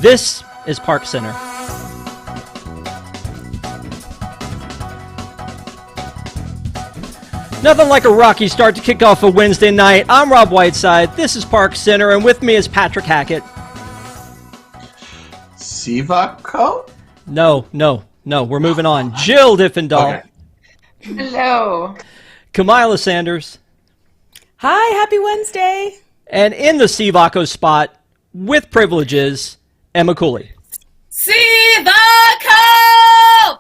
This is ParksCenter. Nothing like a rocky start to kick off a Wednesday night. I'm Rob Whiteside. This is ParksCenter, and with me is Patrick Hackett. EPCOT? No. We're moving on. Jill Diffendahl. Okay. Hello. Kamila Sanders. Hi, happy Wednesday. And in the CVACO spot, with privileges, Emma Cooley. CVACO!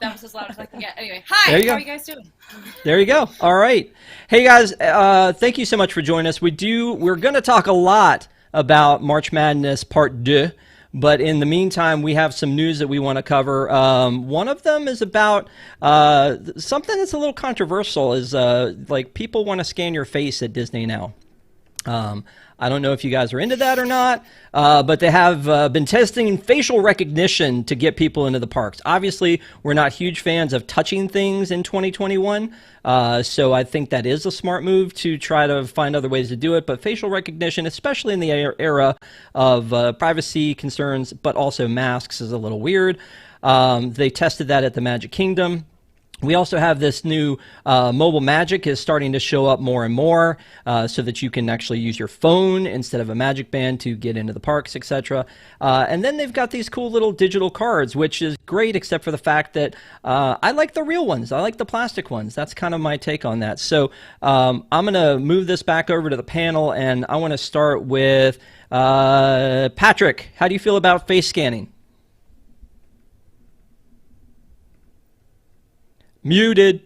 That was as loud as I can get. Anyway, hi, how are you guys doing? There you go. All right. Hey, guys, thank you so much for joining us. We're going to talk a lot about March Madness Part 2, but in the meantime, we have some news that we want to cover. One of them is about something that's a little controversial, is like people want to scan your face at Disney now. I don't know if you guys are into that or not, but they have been testing facial recognition to get people into the parks. Obviously, we're not huge fans of touching things in 2021, so I think that is a smart move to try to find other ways to do it. But facial recognition, especially in the era of privacy concerns, but also masks, is a little weird. They tested that at the Magic Kingdom. We also have this new mobile magic is starting to show up more and more, so that you can actually use your phone instead of a magic band to get into the parks, etc. And then they've got these cool little digital cards, which is great, except for the fact that I like the real ones. I like the plastic ones. That's kind of my take on that. So I'm going to move this back over to the panel, and I want to start with Patrick. How do you feel about face scanning? Muted.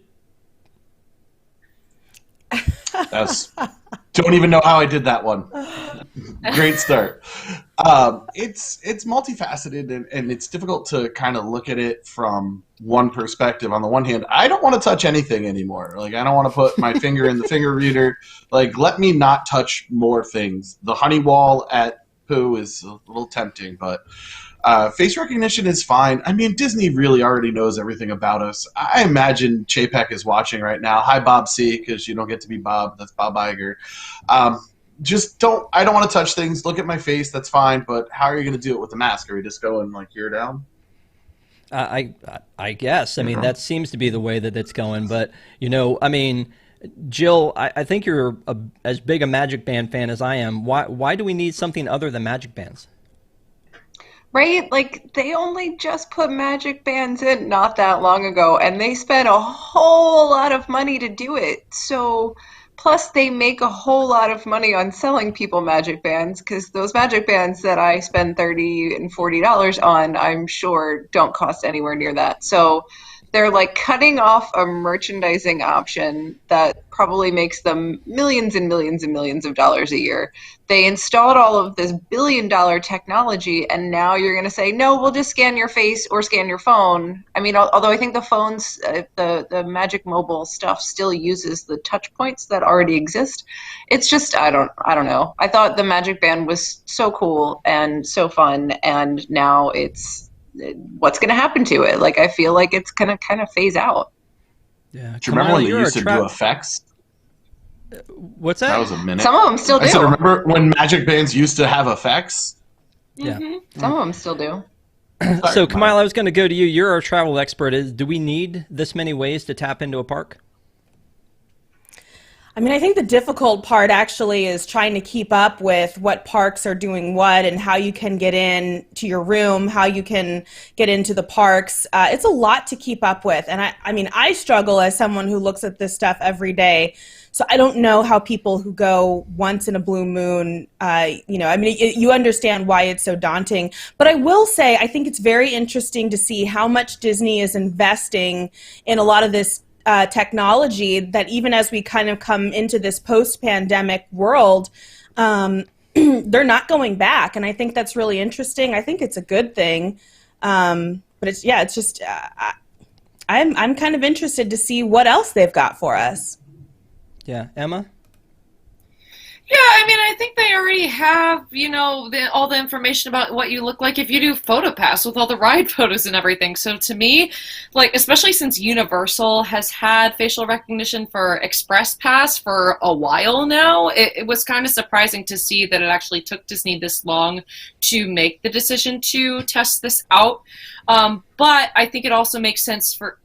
Don't even know how I did that one. Great start. It's multifaceted, and it's difficult to kind of look at it from one perspective. On the one hand, I don't want to touch anything anymore. Like, I don't want to put my finger in the finger reader. Like, let me not touch more things. The honey wall at Pooh is a little tempting, but face recognition is fine. I mean, Disney really already knows everything about us. I imagine Chapek is watching right now. Hi, Bob C., because you don't get to be Bob. That's Bob Iger. I don't want to touch things. Look at my face. That's fine. But how are you going to do it with the mask? Are we just going like ear down? I guess. I mean, that seems to be the way that it's going. But, I mean, Jill, I think you're as big a Magic Band fan as I am. Why do we need something other than Magic Bands? Right? Like, they only just put magic bands in not that long ago, and they spent a whole lot of money to do it. So, plus they make a whole lot of money on selling people magic bands, because those magic bands that I spend $30 and $40 on, I'm sure don't cost anywhere near that. So they're like cutting off a merchandising option that probably makes them millions and millions and millions of dollars a year. They installed all of this billion-dollar technology, and now you're going to say, no, we'll just scan your face or scan your phone. I mean, although I think the phones, the MagicMobile stuff still uses the touch points that already exist. It's just, I don't know. I thought the Magic Band was so cool and so fun, and now what's going to happen to it? Like, I feel like it's going to kind of phase out. Yeah. Do you remember when they used to do effects? What's that? That was a minute. Some of them still do. I said, remember when Magic Bands used to have effects? Yeah. Mm-hmm. Some of them still do. So, Kamila, I was going to go to you. You're our travel expert. Do we need this many ways to tap into a park? I mean, I think the difficult part actually is trying to keep up with what parks are doing what and how you can get in to your room, how you can get into the parks. It's a lot to keep up with. And I struggle as someone who looks at this stuff every day. So I don't know how people who go once in a blue moon, you understand why it's so daunting. But I will say, I think it's very interesting to see how much Disney is investing in a lot of this technology, that even as we kind of come into this post-pandemic world, they're not going back. And I think that's really interesting. I think it's a good thing. But it's just, I'm kind of interested to see what else they've got for us. Yeah. Emma? Yeah, I mean, I think they already have, all the information about what you look like if you do PhotoPass with all the ride photos and everything. So to me, like, especially since Universal has had facial recognition for Express Pass for a while now, it was kind of surprising to see that it actually took Disney this long to make the decision to test this out. But I think it also makes sense for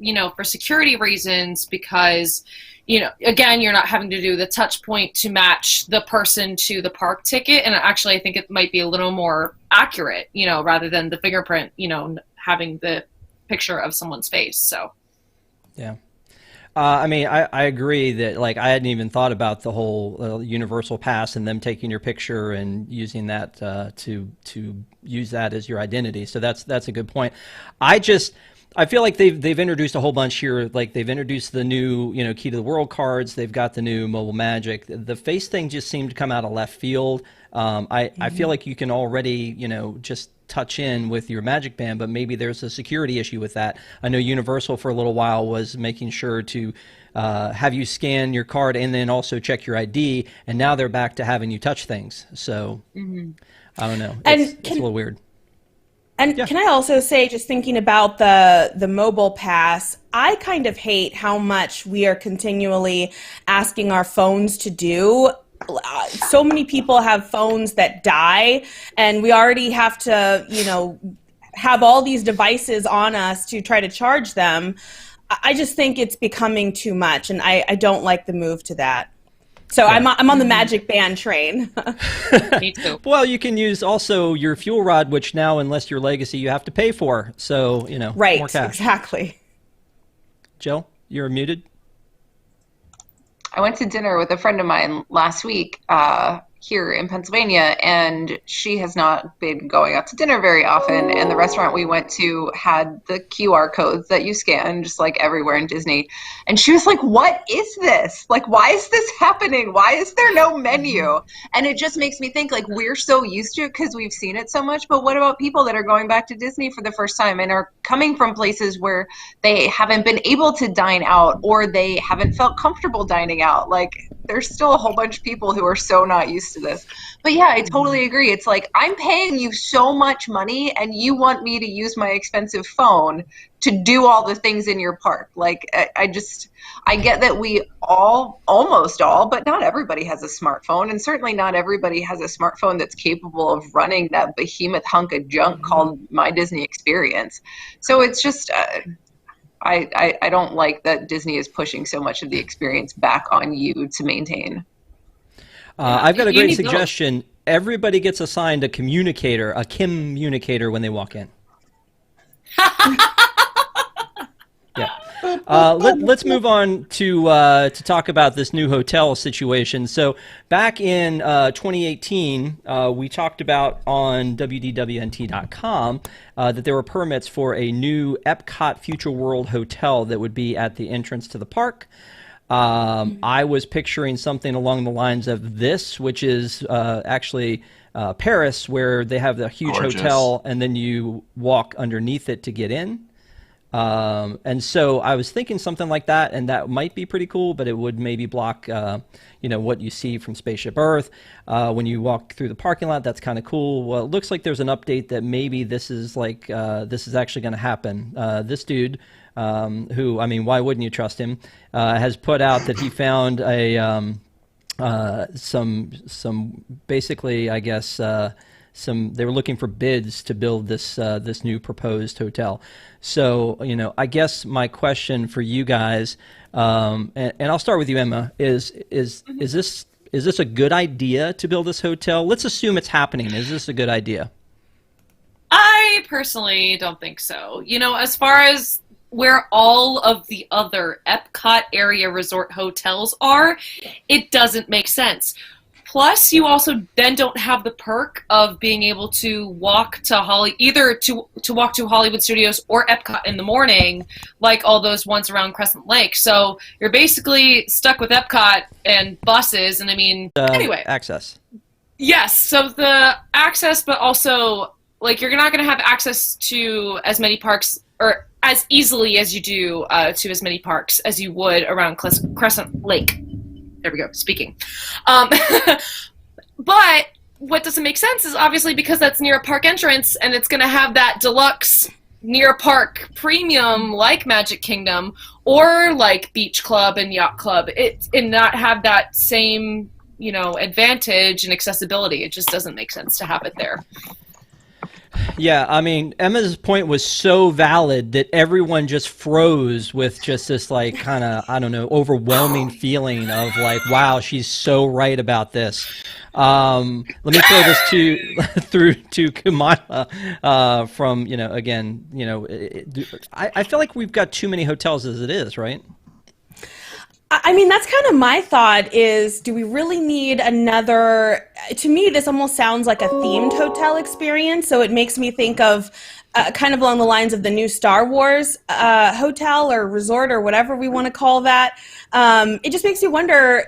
security reasons because again, you're not having to do the touch point to match the person to the park ticket. And actually, I think it might be a little more accurate, rather than the fingerprint, having the picture of someone's face. So, yeah. I mean, I agree that, like, I hadn't even thought about the whole Universal Pass and them taking your picture and using that to use that as your identity. So that's a good point. I feel like they've introduced a whole bunch here. Like, they've introduced the new, Key to the World cards. They've got the new Mobile Magic. The face thing just seemed to come out of left field. I feel like you can already, just touch in with your Magic Band, but maybe there's a security issue with that. I know Universal for a little while was making sure to have you scan your card and then also check your ID, and now they're back to having you touch things. So I don't know. It's a little weird. And can I also say, just thinking about the mobile pass, I kind of hate how much we are continually asking our phones to do. So many people have phones that die, and we already have to, have all these devices on us to try to charge them. I just think it's becoming too much, and I don't like the move to that. So yeah. I'm on the Magic Band train. Me too. Well, you can use also your fuel rod, which now, unless you're Legacy, you have to pay for. So, right, more cash. Exactly. Jill, you're muted. I went to dinner with a friend of mine last week here in Pennsylvania, and she has not been going out to dinner very often. And the restaurant we went to had the QR codes that you scan, just like everywhere in Disney. And she was like, "What is this? Like, why is this happening? Why is there no menu?" And it just makes me think, like, we're so used to it because we've seen it so much. But what about people that are going back to Disney for the first time and are coming from places where they haven't been able to dine out, or they haven't felt comfortable dining out? Like, there's still a whole bunch of people who are so not used to this. But yeah, I totally agree. It's like, I'm paying you so much money and you want me to use my expensive phone to do all the things in your park. Like, I get that we almost all, but not everybody has a smartphone, and certainly not everybody has a smartphone that's capable of running that behemoth hunk of junk called My Disney Experience. So it's just, I don't like that Disney is pushing so much of the experience back on you to maintain. I've got a great suggestion. Everybody gets assigned a communicator when they walk in. Yeah. Let's move on to talk about this new hotel situation. So back in 2018, we talked about on WDWNT.com that there were permits for a new EPCOT Future World hotel that would be at the entrance to the park. I was picturing something along the lines of this, which is actually Paris, where they have the huge hotel and then you walk underneath it to get in. And so I was thinking something like that, and that might be pretty cool, but it would maybe block, what you see from Spaceship Earth. When you walk through the parking lot, that's kind of cool. Well, it looks like there's an update that maybe this is actually going to happen. This dude, who, I mean, why wouldn't you trust him, has put out that he found some basically, I guess, they were looking for bids to build this new proposed hotel. So, I guess my question for you guys, and I'll start with you, Emma, is this a good idea to build this hotel? Let's assume it's happening. Is this a good idea? I personally don't think so. As far as where all of the other EPCOT area resort hotels are, it doesn't make sense. Plus, you also then don't have the perk of being able to walk to either to walk to Hollywood Studios or EPCOT in the morning, like all those ones around Crescent Lake. So you're basically stuck with EPCOT and buses. And I mean, anyway, access. Yes. So the access, but also, like, you're not going to have access to as many parks or as easily as you do to as many parks as you would around Crescent Lake. There we go, speaking. But what doesn't make sense is obviously because that's near a park entrance and it's going to have that deluxe near park premium like Magic Kingdom or like Beach Club and Yacht Club, and not have that same, advantage and accessibility. It just doesn't make sense to have it there. Yeah, I mean, Emma's point was so valid that everyone just froze with just this like kind of, I don't know, overwhelming feeling of like, wow, she's so right about this. Let me throw this through to Kamila from, I feel like we've got too many hotels as it is, right? I mean, that's kind of my thought is, do we really need another, to me, this almost sounds like a themed hotel experience. So it makes me think of kind of along the lines of the new Star Wars hotel or resort or whatever we want to call that. It just makes you wonder,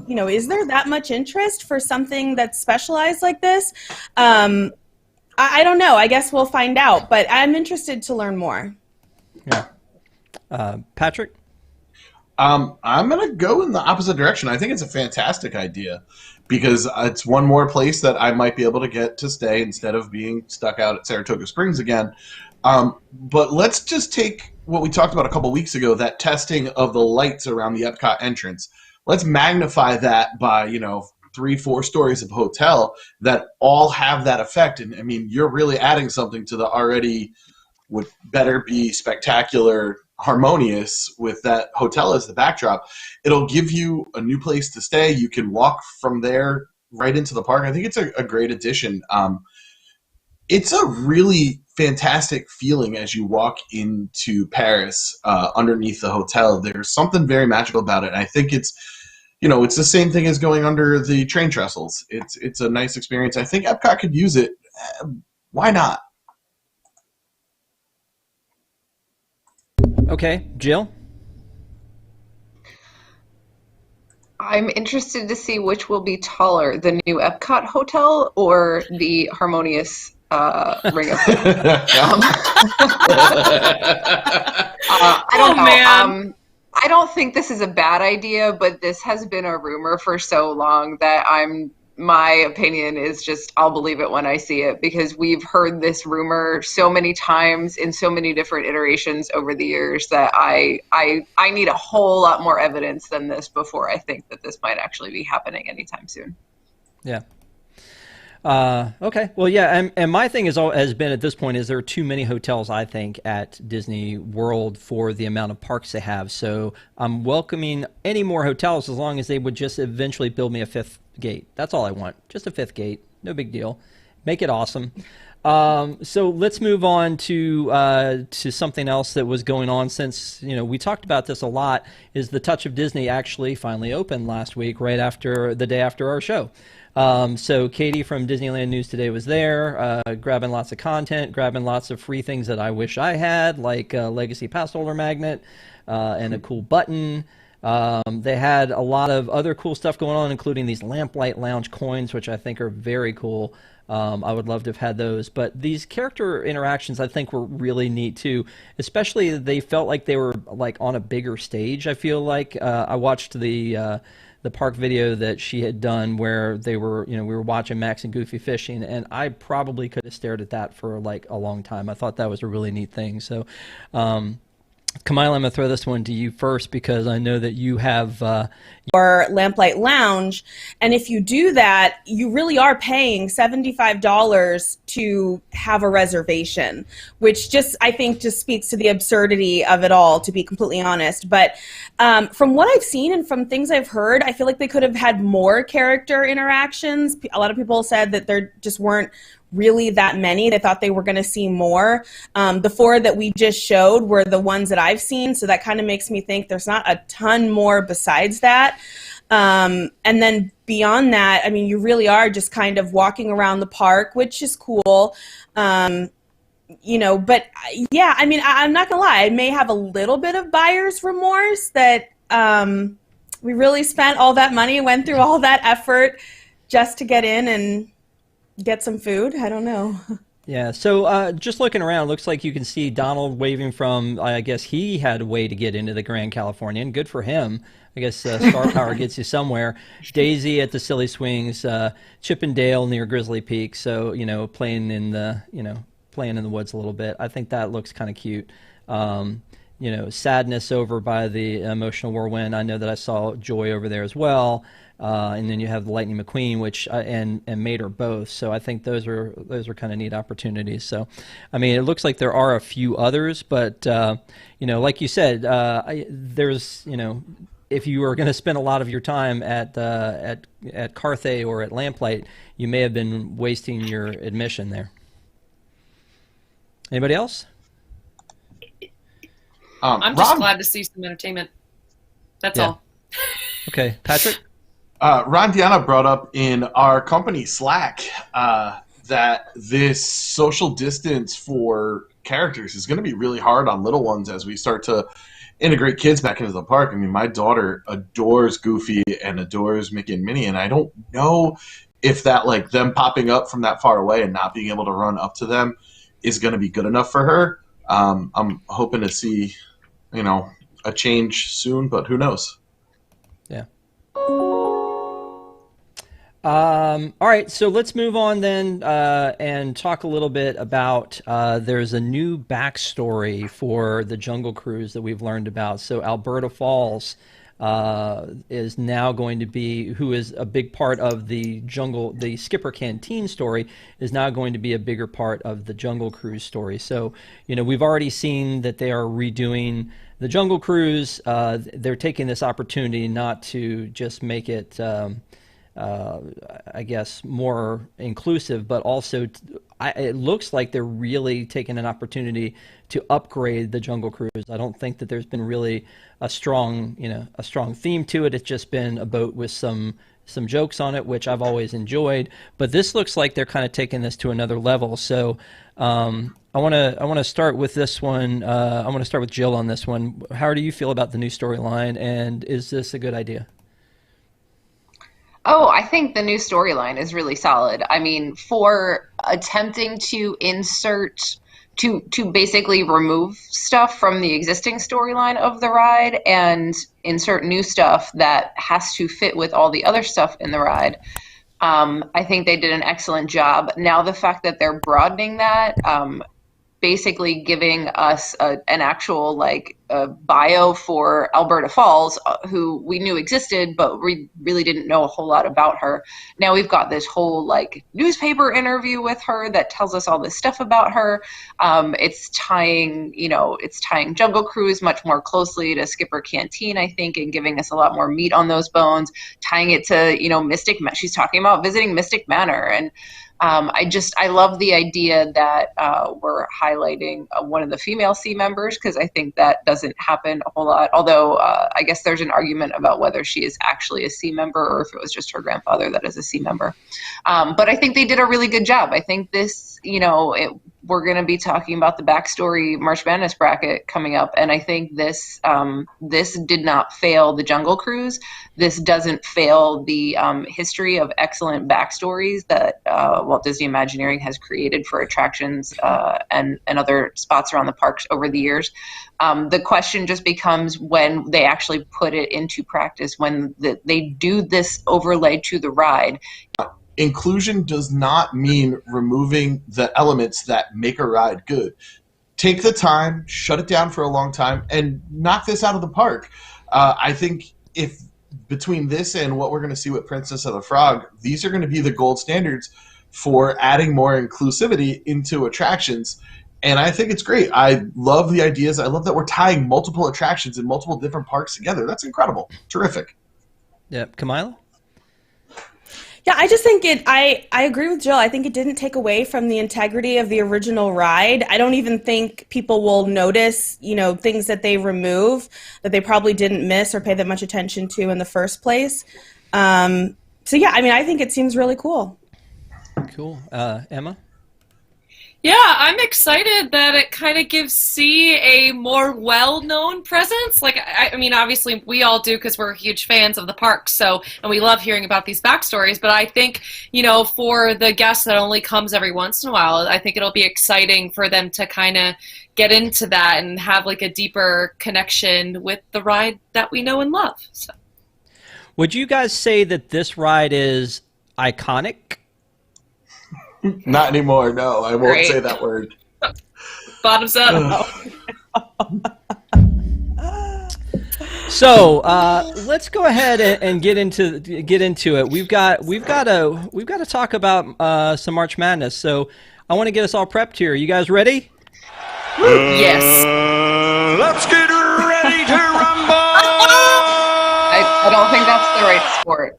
is there that much interest for something that's specialized like this? I don't know. I guess we'll find out, but I'm interested to learn more. Yeah. Patrick? I'm going to go in the opposite direction. I think it's a fantastic idea because it's one more place that I might be able to get to stay instead of being stuck out at Saratoga Springs again. But let's just take what we talked about a couple weeks ago, that testing of the lights around the EPCOT entrance. Let's magnify that by, 3-4 stories of hotel that all have that effect. And I mean, you're really adding something to the already would better be spectacular, harmonious with that hotel as the backdrop. It'll give you a new place to stay. You can walk from there right into the park. I think it's a great addition. It's a really fantastic feeling as you walk into Paris underneath the hotel. There's something very magical about it. And I think it's the same thing as going under the train trestles. It's a nice experience. I think Epcot could use it. Why not? Okay, Jill? I'm interested to see which will be taller, the new Epcot hotel or the harmonious Ring of Fire. I don't know. Man. I don't think this is a bad idea, but this has been a rumor for so long that my opinion is just I'll believe it when I see it, because we've heard this rumor so many times in so many different iterations over the years that I need a whole lot more evidence than this before I think that this might actually be happening anytime soon. Yeah. Okay. Well, yeah, and my thing has been at this point is there are too many hotels, I think, at Disney World for the amount of parks they have. So I'm welcoming any more hotels as long as they would just eventually build me a fifth gate. That's all I want. Just a fifth gate. No big deal. Make it awesome. So let's move on to something else that was going on since, we talked about this a lot, is the Touch of Disney actually finally opened last week, right after the day after our show. So Katie from Disneyland News Today was there, grabbing lots of content, grabbing lots of free things that I wish I had, like a Legacy Pass Holder magnet and a cool button. They had a lot of other cool stuff going on, including these Lamplight Lounge coins, which I think are very cool. I would love to have had those. But these character interactions, I think, were really neat, too. Especially, they felt like they were like on a bigger stage, I feel like. I watched the park video that she had done where they were, we were watching Max and Goofy fishing, and I probably could have stared at that for like a long time. I thought that was a really neat thing. So, Kamila, I'm going to throw this one to you first because I know that you have or Lamplight Lounge, and if you do that, you really are paying $75 to have a reservation, which I think speaks to the absurdity of it all, to be completely honest. But from what I've seen and from things I've heard, I feel like they could have had more character interactions. A lot of people said that there just weren't really that many. They thought they were going to see more. The 4 that we just showed were the ones that I've seen, so that kind of makes me think there's not a ton more besides that. And then beyond that, I mean, you really are just kind of walking around the park, which is cool. But yeah, I mean, I'm not gonna lie, I may have a little bit of buyer's remorse that we really spent all that money, went through all that effort just to get in and get some food. I don't know. Yeah, so just looking around, looks like you can see Donald waving from, I guess he had a way to get into the Grand Californian. Good for him. I guess star power gets you somewhere. Daisy at the Silly Swings, Chip and Dale near Grizzly Peak, so, playing in the, playing in the woods a little bit. I think that looks kind of cute. Sadness over by the Emotional Whirlwind. I know that I saw Joy over there as well. And then you have the Lightning McQueen, which and Mater both. So I think those are kind of neat opportunities. So, I mean, it looks like there are a few others, but like you said, there's if you were going to spend a lot of your time at Carthay or at Lamplight, you may have been wasting your admission there. Anybody else? I'm just glad to see some entertainment. That's all. Okay, Patrick? Ron Diana brought up in our company Slack that this social distance for characters is going to be really hard on little ones as we start to integrate kids back into the park. I mean, my daughter adores Goofy and adores Mickey and Minnie, and I don't know if that, like, them popping up from that far away and not being able to run up to them is going to be good enough for her. I'm hoping to see, a change soon, but who knows? Yeah. All right, so let's move on then and talk a little bit about there's a new backstory for the Jungle Cruise that we've learned about. So Alberta Falls is now going to be, who is a big part of the Skipper Canteen story, is now going to be a bigger part of the Jungle Cruise story. So, we've already seen that they are redoing the Jungle Cruise. They're taking this opportunity not to just make it I guess more inclusive, but also it looks like they're really taking an opportunity to upgrade the Jungle Cruise. I don't think that there's been really a strong theme to it. It's just been a boat with some jokes on it, which I've always enjoyed. But this looks like they're kind of taking this to another level. So I want to start with this one. I want to start with Jill on this one. How do you feel about the new storyline, and is this a good idea? Oh, I think the new storyline is really solid. I mean, for attempting to to basically remove stuff from the existing storyline of the ride and insert new stuff that has to fit with all the other stuff in the ride, I think they did an excellent job. Now, the fact that they're broadening that, basically giving us an actual bio for Alberta Falls, who we knew existed, but we really didn't know a whole lot about her. Now we've got this whole newspaper interview with her that tells us all this stuff about her. It's tying Jungle Cruise much more closely to Skipper Canteen, I think, and giving us a lot more meat on those bones, tying it to, Mystic. She's talking about visiting Mystic Manor, and I love the idea that we're highlighting one of the female C members, because I think that doesn't happen a whole lot. Although I guess there's an argument about whether she is actually a C member or if it was just her grandfather that is a C member. But I think they did a really good job. I think this, we're going to be talking about the backstory March Madness bracket coming up, and I think this did not fail the Jungle Cruise. This doesn't fail the history of excellent backstories that Walt Disney Imagineering has created for attractions and other spots around the parks over the years. The question just becomes when they actually put it into practice, when they do this overlay to the ride. Inclusion does not mean removing the elements that make a ride good. Take the time, shut it down for a long time, and knock this out of the park. I think if between this and what we're going to see with Princess of the Frog, these are going to be the gold standards for adding more inclusivity into attractions. And I think it's great. I love the ideas. I love that we're tying multiple attractions in multiple different parks together. That's incredible. Terrific. Yeah, Kamila? Yeah, I just think I agree with Jill. I think it didn't take away from the integrity of the original ride. I don't even think people will notice, things that they remove that they probably didn't miss or pay that much attention to in the first place. So yeah, I mean, I think it seems really cool. Cool. Emma? Yeah, I'm excited that it kind of gives C a more well-known presence. Like, I mean, obviously we all do because we're huge fans of the parks, so, and we love hearing about these backstories, but I think, you know, for the guest that only comes every once in a while, I think it'll be exciting for them to kind of get into that and have like a deeper connection with the ride that we know and love. So. Would you guys say that this ride is iconic? Not anymore. No, I won't say that word. Bottoms up. So let's go ahead and get into it. We've got to talk about some March Madness. So I want to get us all prepped here. You guys ready? Yes. Let's get ready to rumble. I don't think that's the right sport.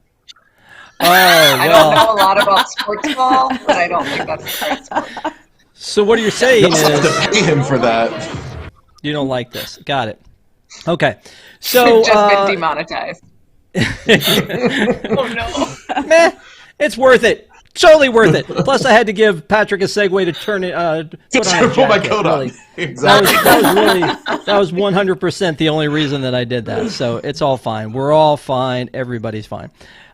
Oh, I don't know a lot about sports ball, but I don't think that's the right sport. So what you're saying You'll have is to pay him for that. you don't like this. Got it. Okay. So Just been demonetized. Oh no. meh, it's worth it. Totally worth it. Plus, I had to give Patrick a segue to turn it. Put on a Put my jacket, coat really. on. Exactly. That was 100% the only reason that I did that. So it's all fine. We're all fine. Everybody's fine.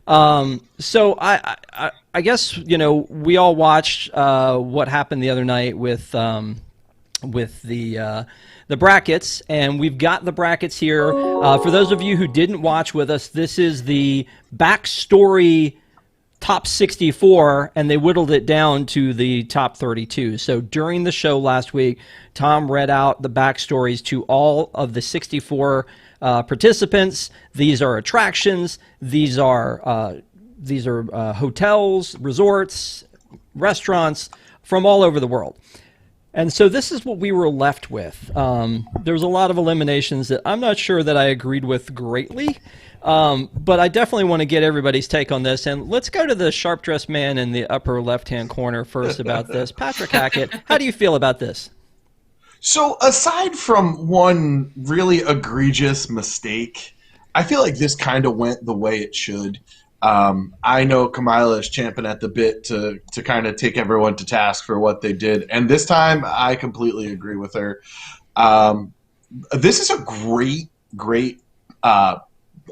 So I guess, you know, we all watched what happened the other night with the brackets, and we've got the brackets here. For those of you who didn't watch with us, this is the backstory top 64, and they whittled it down to the top 32. So during the show last week, Tom read out the backstories to all of the 64 participants. These are attractions. These are hotels, resorts, restaurants from all over the world. And so this is what we were left with. There was a lot of eliminations that I'm not sure that I agreed with greatly, but I definitely want to get everybody's take on this. And let's go to the sharp-dressed man in the upper left-hand corner first about this. Patrick Hackett, how do you feel about this? So aside from one really egregious mistake, I feel like this kind of went the way it should. I know Kamila is champing at the bit to kind of take everyone to task for what they did. And this time, I completely agree with her. This is a great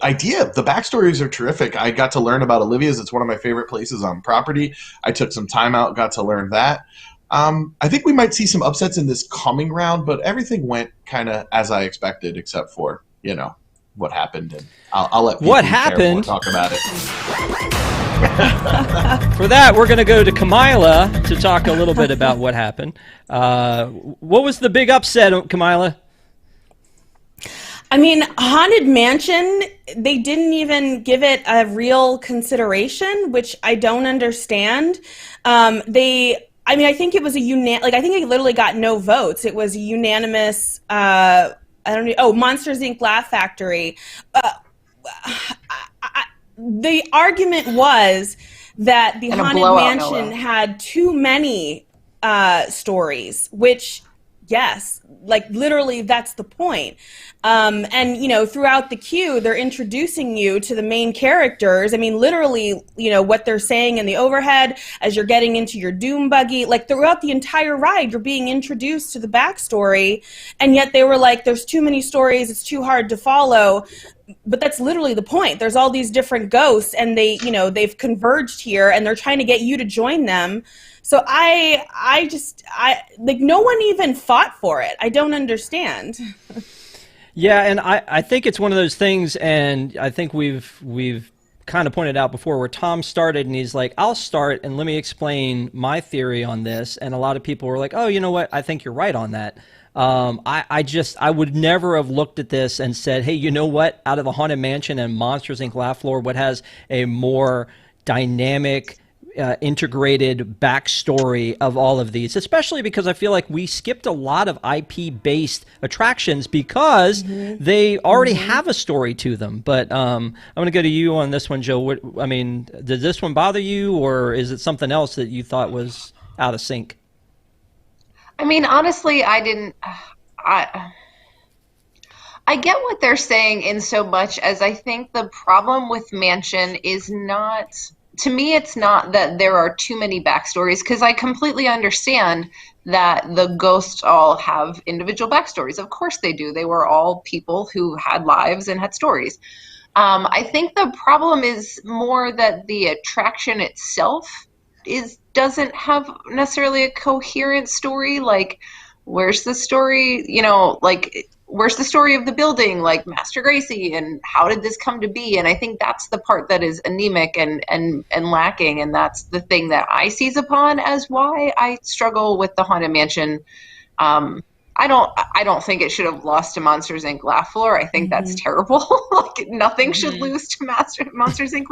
idea. The backstories are terrific. I got to learn about Olivia's. It's one of my favorite places on property. I took some time out, got to learn that. I think we might see some upsets in this coming round, but everything went kind of as I expected, except for, you know, what happened. And I'll let people What who care happened? more talk about it. For that, we're going to go to Kamila to talk a little bit about what happened. What was the big upset, Kamila? I mean, Haunted Mansion, they didn't even give it a real consideration, which I don't understand. I think it was I think it literally got no votes. It was a unanimous, Monsters Inc. Laugh Factory. The argument was that the Haunted Mansion had too many stories, which, yes, like literally that's the point. And, you know, throughout the queue, they're introducing you to the main characters. I mean, literally, you know, what they're saying in the overhead as you're getting into your Doom buggy, like throughout the entire ride, you're being introduced to the backstory. And yet they were like, there's too many stories. It's too hard to follow. But that's literally the point. There's all these different ghosts and they've converged here and they're trying to get you to join them. So I no one even fought for it. I don't understand. Yeah, and I think it's one of those things, and I think we've kind of pointed out before where Tom started and he's like, I'll start and let me explain my theory on this. And a lot of people were like, oh, you know what? I think you're right on that. I would never have looked at this and said, hey, you know what? Out of the Haunted Mansion and Monsters Inc. Laugh Floor, what has a more dynamic, integrated backstory of all of these, especially because I feel like we skipped a lot of IP-based attractions because they already have a story to them. But I'm going to go to you on this one, Joe. Did this one bother you, or is it something else that you thought was out of sync? I mean, honestly, I didn't. I get what they're saying in so much as I think the problem with Mansion is not to me, it's not that there are too many backstories, because I completely understand that the ghosts all have individual backstories. Of course they do. They were all people who had lives and had stories. I think the problem is more that the attraction itself doesn't have necessarily a coherent story. Like, where's the story? Where's the story of the building, like Master Gracie, and how did this come to be? And I think that's the part that is anemic and lacking, and that's the thing that I seize upon as why I struggle with the Haunted Mansion. I don't think it should have lost to Monsters Inc. Laugh Floor. I think that's terrible. Like, nothing should lose to Monsters Inc.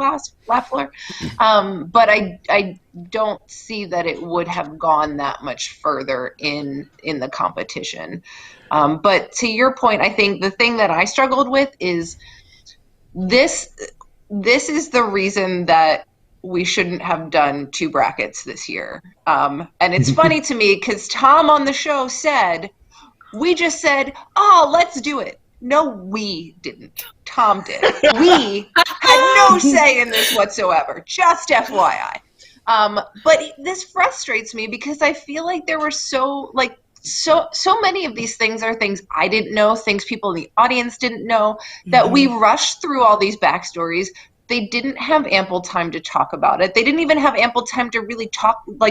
Laugh Floor. But I don't see that it would have gone that much further in the competition. But to your point, I think the thing that I struggled with is this is the reason that we shouldn't have done 2 brackets this year. And it's funny to me because Tom on the show said, we just said, oh, let's do it. No, we didn't. Tom did. We had no say in this whatsoever. Just FYI. But this frustrates me because I feel like there were so many of these things are things I didn't know, things people in the audience didn't know, that we rushed through all these backstories. They didn't have ample time to talk about it. They didn't even have ample time to really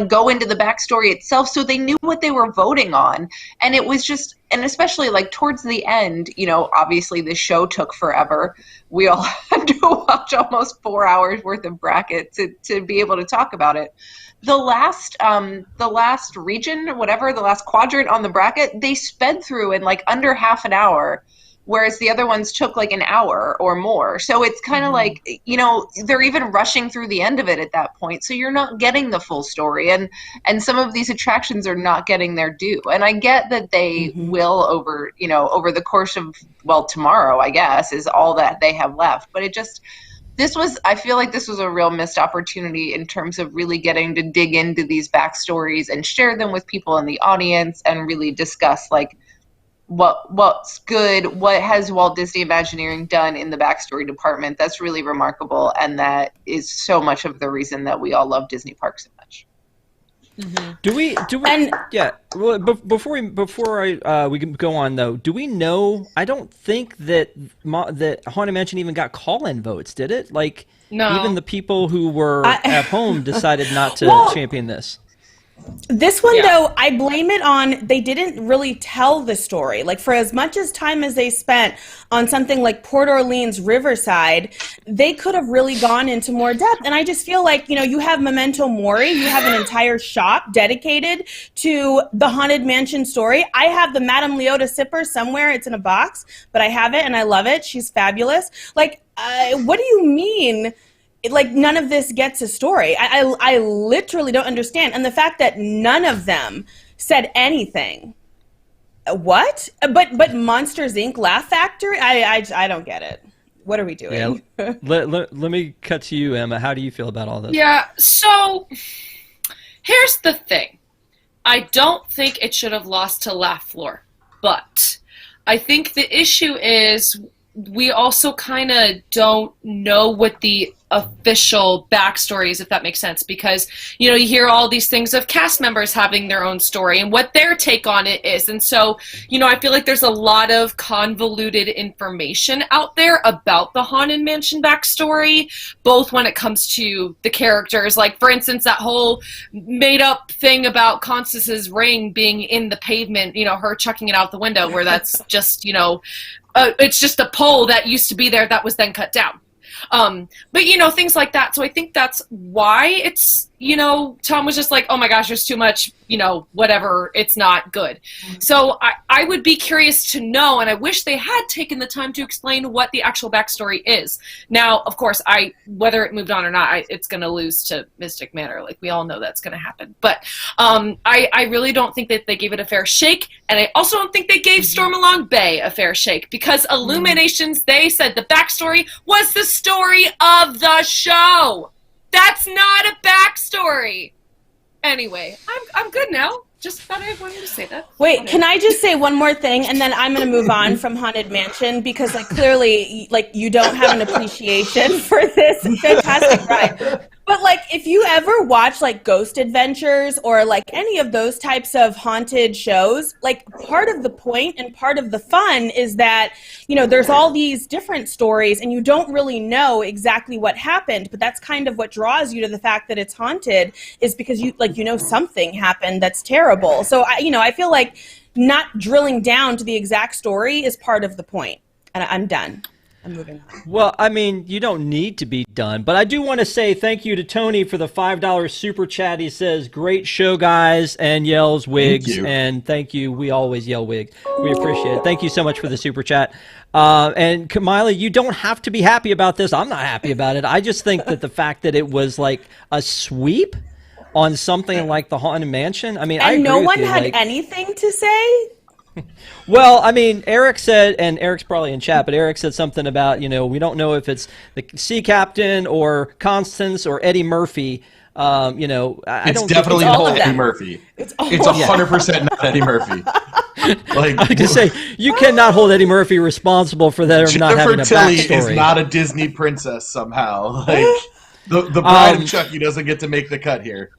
go into the backstory itself, so they knew what they were voting on. And it was just, and especially like towards the end, obviously the show took forever. We all had to watch almost 4 hours worth of bracket to be able to talk about it. The last region, whatever, the last quadrant on the bracket, they sped through in like under half an hour, whereas the other ones took like an hour or more. So it's kind of like, they're even rushing through the end of it at that point. So you're not getting the full story. And some of these attractions are not getting their due. And I get that they will over the course of, tomorrow, I guess, is all that they have left. But I feel like this was a real missed opportunity in terms of really getting to dig into these backstories and share them with people in the audience and really discuss like what's good, what has Walt Disney Imagineering done in the backstory department that's really remarkable, and that is so much of the reason that we all love Disney parks so much. Do we? And yeah. Well, before we can go on though, do we know? I don't think that Haunted Mansion even got call-in votes, did it? Like, no. Even the people who were at home decided not to champion this. This one, though, I blame it on they didn't really tell the story. Like, for as much as time as they spent on something like Port Orleans Riverside, they could have really gone into more depth. And I just feel like, you have Memento Mori. You have an entire shop dedicated to the Haunted Mansion story. I have the Madame Leota sipper somewhere. It's in a box, but I have it and I love it. She's fabulous. Like, what do you mean? Like, none of this gets a story. I literally don't understand. And the fact that none of them said anything. What? But Monsters Inc. Laugh Factory? I don't get it. What are we doing? Yeah. let me cut to you, Emma. How do you feel about all this? Yeah, so here's the thing. I don't think it should have lost to Laugh Floor. But I think the issue is we also kind of don't know what the official backstory is, if that makes sense, because you hear all these things of cast members having their own story and what their take on it is. And so I feel like there's a lot of convoluted information out there about the Haunted Mansion backstory, both when it comes to the characters, like for instance that whole made up thing about Constance's ring being in the pavement, her chucking it out the window, where that's just it's just a pole that used to be there that was then cut down. But things like that. So I think that's why it's, Tom was just like, oh my gosh, there's too much, whatever, it's not good. So I would be curious to know, and I wish they had taken the time to explain what the actual backstory is. Now, of course, whether it moved on or not, it's going to lose to Mystic Manor. Like, we all know that's going to happen. But I really don't think that they gave it a fair shake, and I also don't think they gave Stormalong Bay a fair shake, because Illuminations, they said the backstory was the story of the show. That's not a backstory. Anyway, I'm good now. Just thought I wanted to say that. Wait, can I just say one more thing, and then I'm going to move on from Haunted Mansion, because clearly you don't have an appreciation for this fantastic ride. But like, if you ever watch like Ghost Adventures or like any of those types of haunted shows, like part of the point and part of the fun is that, you know, there's all these different stories and you don't really know exactly what happened, but that's kind of what draws you to the fact that it's haunted, is because you know something happened that's terrible. So I feel like not drilling down to the exact story is part of the point. And I'm done. I'm moving on. Well, I mean, you don't need to be done, but I do want to say thank you to Tony for the $5 super chat. He says, "Great show, guys," and yells wigs. Thank you. And thank you. We always yell wigs. We appreciate it. Thank you so much for the super chat. And Kamila, you don't have to be happy about this. I'm not happy about it. I just think that the fact that it was like a sweep on something like the Haunted Mansion. I mean, I agree no with one you, had like, anything to say. well, I mean, Eric said, and Eric's probably in chat, but Eric said something about, we don't know if it's the sea captain or Constance or Eddie Murphy. I It's don't definitely all not of Eddie them. Murphy. It's It's 100% not Eddie Murphy. Like, I can say, you cannot hold Eddie Murphy responsible for that or not having Jennifer a Tilly backstory. is not a Disney princess somehow. Like the bride of Chucky doesn't get to make the cut here.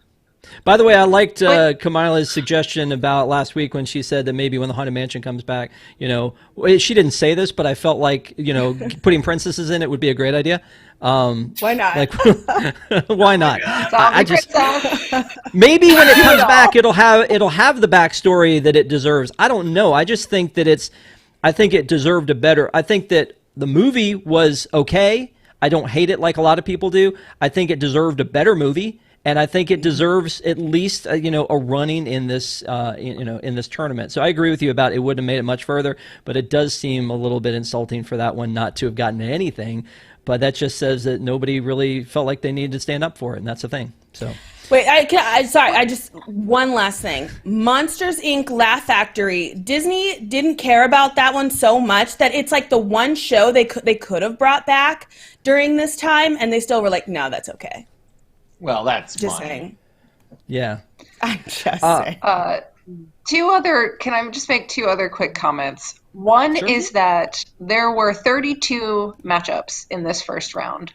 By the way, I liked Kamila's suggestion about last week when she said that maybe when the Haunted Mansion comes back, she didn't say this, but I felt like, putting princesses in it would be a great idea. Why not? Like, why not? Zombie princess. Maybe when it comes back, it'll have the backstory that it deserves. I don't know. I just think that I think it deserved a better. I think that the movie was okay. I don't hate it like a lot of people do. I think it deserved a better movie. And I think it deserves at least a running in this in this tournament. So I agree with you about it wouldn't have made it much further, but it does seem a little bit insulting for that one not to have gotten anything. But that just says that nobody really felt like they needed to stand up for it, and that's the thing. So Wait, one last thing. Monsters, Inc. Laugh Factory. Disney didn't care about that one so much that it's like the one show they could have brought back during this time, and they still were like, no, that's okay. Well, that's Just fine. saying. yeah. I'm just saying. Can I just make two other quick comments? One Sure. is that there were 32 matchups in this first round.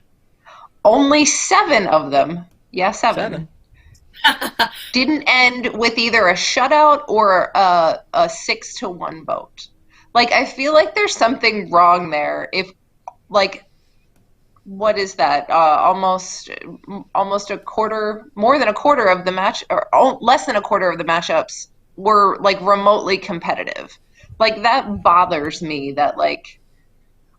Only 7 of them, seven, didn't end with either a shutout or a 6-1 vote. Like, I feel like there's something wrong there. If, like, what is that? Almost a quarter, more than a quarter of the match, or less than a quarter of the matchups were like remotely competitive. Like, that bothers me. That like,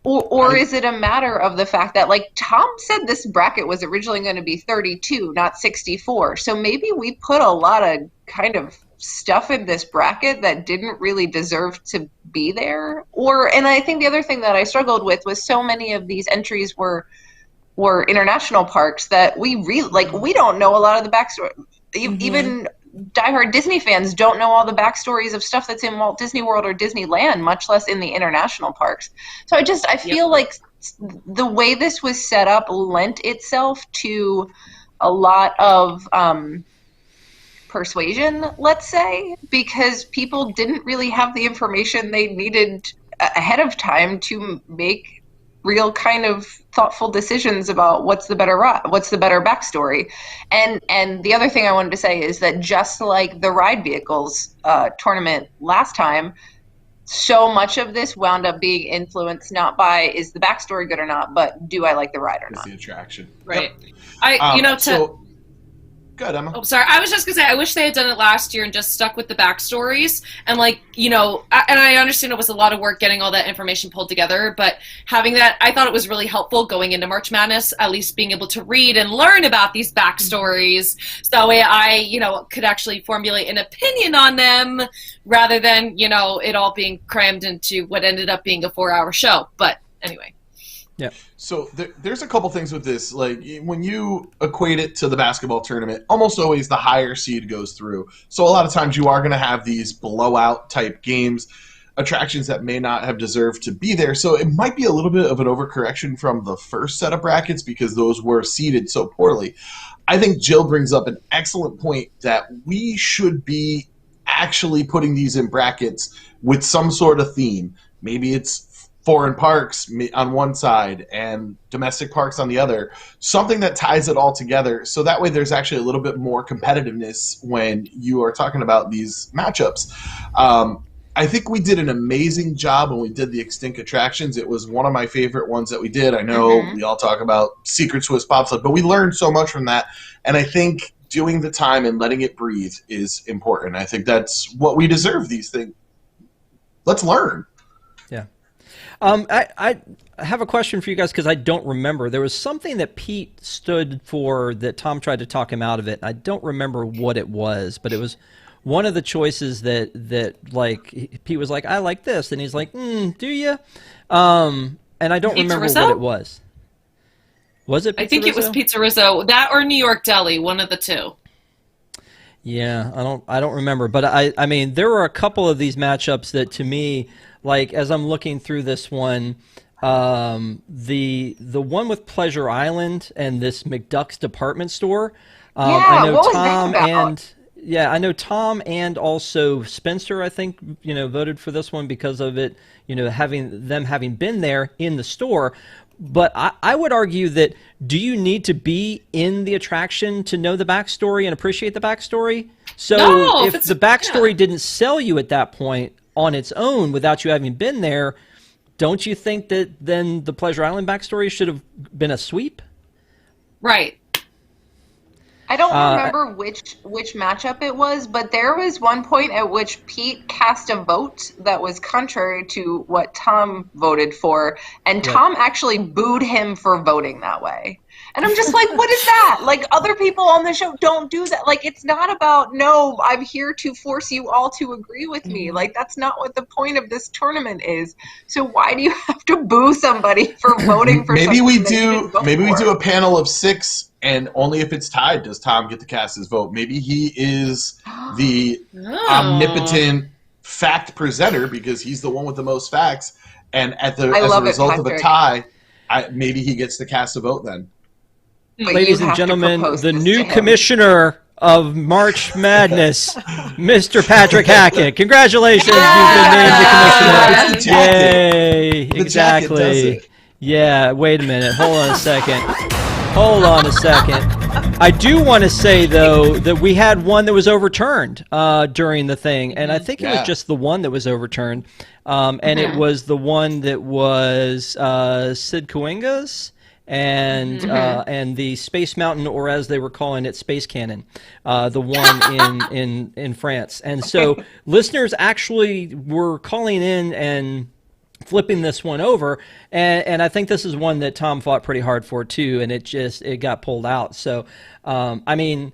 or is it a matter of the fact that, like, Tom said this bracket was originally going to be 32, not 64. So maybe we put a lot of kind of stuff in this bracket that didn't really deserve to be there. And I think the other thing that I struggled with was so many of these entries were international parks that we don't know a lot of the backstory. Even diehard Disney fans don't know all the backstories of stuff that's in Walt Disney World or Disneyland, much less in the international parks. So I feel like the way this was set up lent itself to a lot of persuasion, let's say, because people didn't really have the information they needed ahead of time to make real kind of thoughtful decisions about what's the better backstory. And the other thing I wanted to say is that just like the ride vehicles tournament last time, so much of this wound up being influenced not by is the backstory good or not, but do I like the ride or It's not. the attraction. Right. Yep. Go ahead, Emma. Oh, sorry. I was just gonna say, I wish they had done it last year and just stuck with the backstories. And and I understand it was a lot of work getting all that information pulled together, but having that, I thought it was really helpful going into March Madness, at least being able to read and learn about these backstories. So that way I, could actually formulate an opinion on them rather than, it all being crammed into what ended up being a 4-hour show. But anyway. Yeah. So there's a couple things with this. Like, when you equate it to the basketball tournament, almost always the higher seed goes through. So a lot of times you are going to have these blowout type games, attractions that may not have deserved to be there. So it might be a little bit of an overcorrection from the first set of brackets because those were seeded so poorly. I think Jill brings up an excellent point that we should be actually putting these in brackets with some sort of theme. Maybe it's foreign parks on one side and domestic parks on the other, something that ties it all together. So that way there's actually a little bit more competitiveness when you are talking about these matchups. I think we did an amazing job when we did the extinct attractions. It was one of my favorite ones that we did. I know we all talk about Secret Swiss bobsled, but we learned so much from that. And I think doing the time and letting it breathe is important. I think that's what we deserve, these things. Let's learn. Yeah. I have a question for you guys because I don't remember. There was something that Pete stood for that Tom tried to talk him out of it. I don't remember what it was, but it was one of the choices that like Pete was like, I like this, and he's like, do you? And I don't Pizza remember Rizzo? what it was. Was it? I think it was Pizza Rizzo, that or New York Deli, one of the two. Yeah, I don't remember, but I mean there were a couple of these matchups that to me, like as I'm looking through this one, the one with Pleasure Island and this McDuck's department store. I know what was Tom that about? and I know Tom and also Spencer, I think, voted for this one because of it, having been there in the store. But I would argue that do you need to be in the attraction to know the backstory and appreciate the backstory? So No, if the backstory didn't sell you at that point on its own without you having been there, don't you think that then the Pleasure Island backstory should have been a sweep? Right. I don't remember which matchup it was, but there was one point at which Pete cast a vote that was contrary to what Tom voted for, and Tom actually booed him for voting that way. And I'm just like, what is that? Like, other people on the show don't do that. Like, it's not about, no, I'm here to force you all to agree with me. Like, that's not what the point of this tournament is. So why do you have to boo somebody for voting for something we that you didn't vote maybe we for? do a panel of 6, and only if it's tied does Tom get to cast his vote. Maybe he is the omnipotent fact presenter because he's the one with the most facts, and as a result of a tie, maybe he gets to cast a vote then. But Ladies you and have to gentlemen, propose the this new to him. commissioner of March Madness, Mr. Patrick Hackett. Congratulations, you've been named the commissioner. It's the jacket. Yay! The jacket does Exactly. it. Yeah. Wait a minute. Hold on a second. I do want to say though that we had one that was overturned during the thing, and I think it was just the one that was overturned, and it was the one that was Sid Cahuenga's. And the Space Mountain, or as they were calling it, Space Cannon, the one in France. And so listeners actually were calling in and flipping this one over, and I think this is one that Tom fought pretty hard for too, and it got pulled out. So I mean,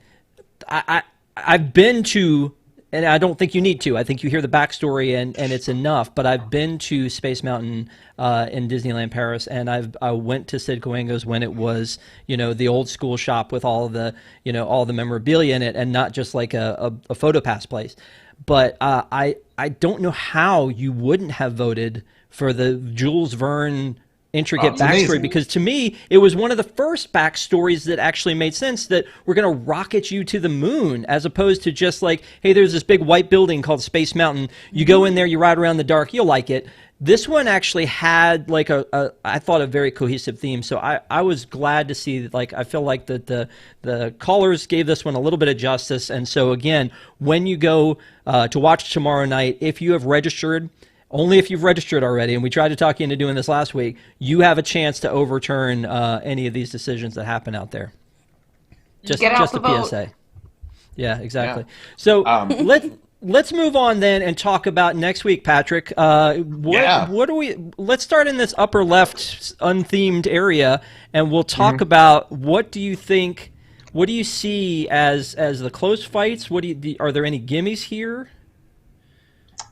I've been to. And I don't think you need to. I think you hear the backstory and it's enough. But I've been to Space Mountain in Disneyland Paris, and I went to Sid Cahuenga's when it was the old school shop with all the all the memorabilia in it, and not just like a photo pass place. But I don't know how you wouldn't have voted for the Jules Verne intricate backstory, amazing. because to me it was one of the first backstories that actually made sense, that we're going to rocket you to the moon, as opposed to just like, hey, there's this big white building called Space Mountain, you go in there, you ride around in the dark, you'll like it. This one actually had like I thought a very cohesive theme, so I was glad to see that. Like, I feel like that the callers gave this one a little bit of justice. And so again, when you go to watch tomorrow night, if you have registered, only if you've registered already, and we tried to talk you into doing this last week, you have a chance to overturn any of these decisions that happen out there. Just a PSA. Yeah, exactly. Yeah. So let's move on then and talk about next week, Patrick. What do we? Let's start in this upper left unthemed area, and we'll talk about what do you think? What do you see as the close fights? Are there any gimmies here?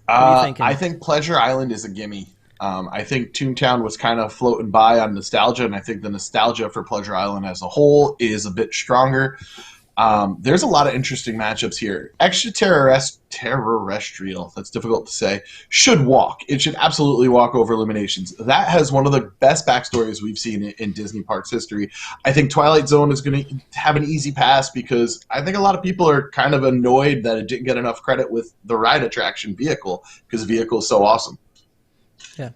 I think Pleasure Island is a gimme. I think Toontown was kind of floating by on nostalgia, and I think the nostalgia for Pleasure Island as a whole is a bit stronger. There's a lot of interesting matchups here. Extraterrestrial, that's difficult to say, should walk. It should absolutely walk over eliminations. That has one of the best backstories we've seen in Disney Parks history. I think Twilight Zone is going to have an easy pass because I think a lot of people are kind of annoyed that it didn't get enough credit with the ride attraction Vehicle, because Vehicle is so awesome. Yeah.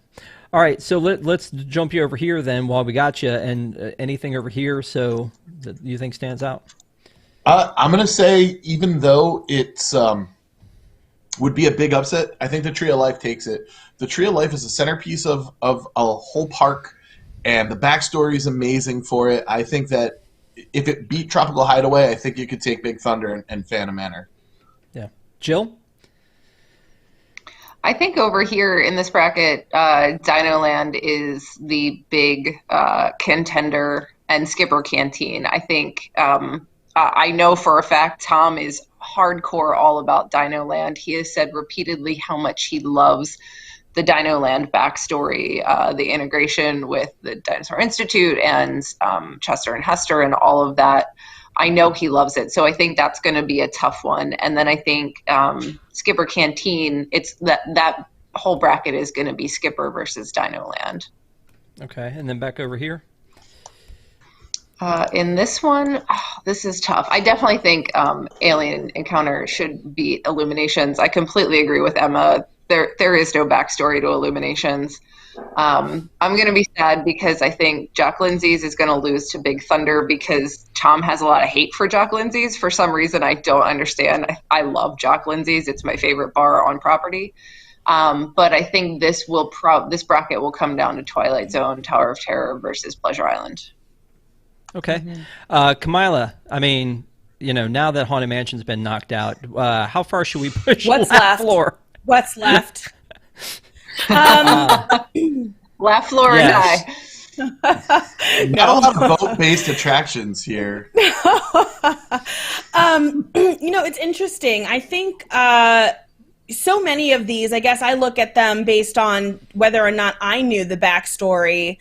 All right, so let's jump you over here then while we got you, and anything over here so that you think stands out? I'm going to say, even though it's would be a big upset, I think the Tree of Life takes it. The Tree of Life is a centerpiece of a whole park, and the backstory is amazing for it. I think that if it beat Tropical Hideaway, I think it could take Big Thunder and Phantom Manor. Yeah. Jill? I think over here in this bracket, Dinoland is the big contender, and Skipper Canteen. I think I know for a fact Tom is hardcore all about Dinoland. He has said repeatedly how much he loves the Dinoland backstory, the integration with the Dinosaur Institute and Chester and Hester and all of that. I know he loves it. So I think that's going to be a tough one. And then I think Skipper Canteen, it's that whole bracket is going to be Skipper versus Dinoland. Okay, and then back over here. In this one, this is tough. I definitely think Alien Encounter should beat Illuminations. I completely agree with Emma. There is no backstory to Illuminations. I'm going to be sad because I think Jock Lindsay's is going to lose to Big Thunder because Tom has a lot of hate for Jock Lindsay's. For some reason, I don't understand. I love Jock Lindsay's. It's my favorite bar on property. But I think this bracket will come down to Twilight Zone, Tower of Terror versus Pleasure Island. Okay. Kamila, I mean, now that Haunted Mansion's been knocked out, how far should we push What's Laugh left? Floor? What's left? Laugh Floor Yes. and I. Not a lot of vote-based attractions here. It's interesting. I think so many of these, I guess I look at them based on whether or not I knew the backstory,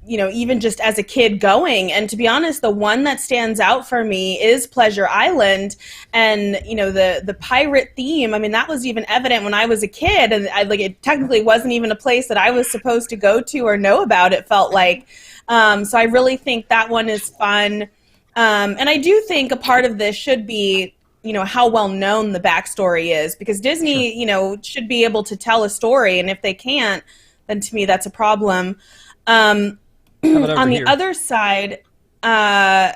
even just as a kid going. And to be honest, the one that stands out for me is Pleasure Island. And, the pirate theme, I mean, that was even evident when I was a kid. And it technically wasn't even a place that I was supposed to go to or know about, it felt like. So I really think that one is fun. And I do think a part of this should be, how well known the backstory is, because Disney, should be able to tell a story. And if they can't, then to me, that's a problem. On the other side, I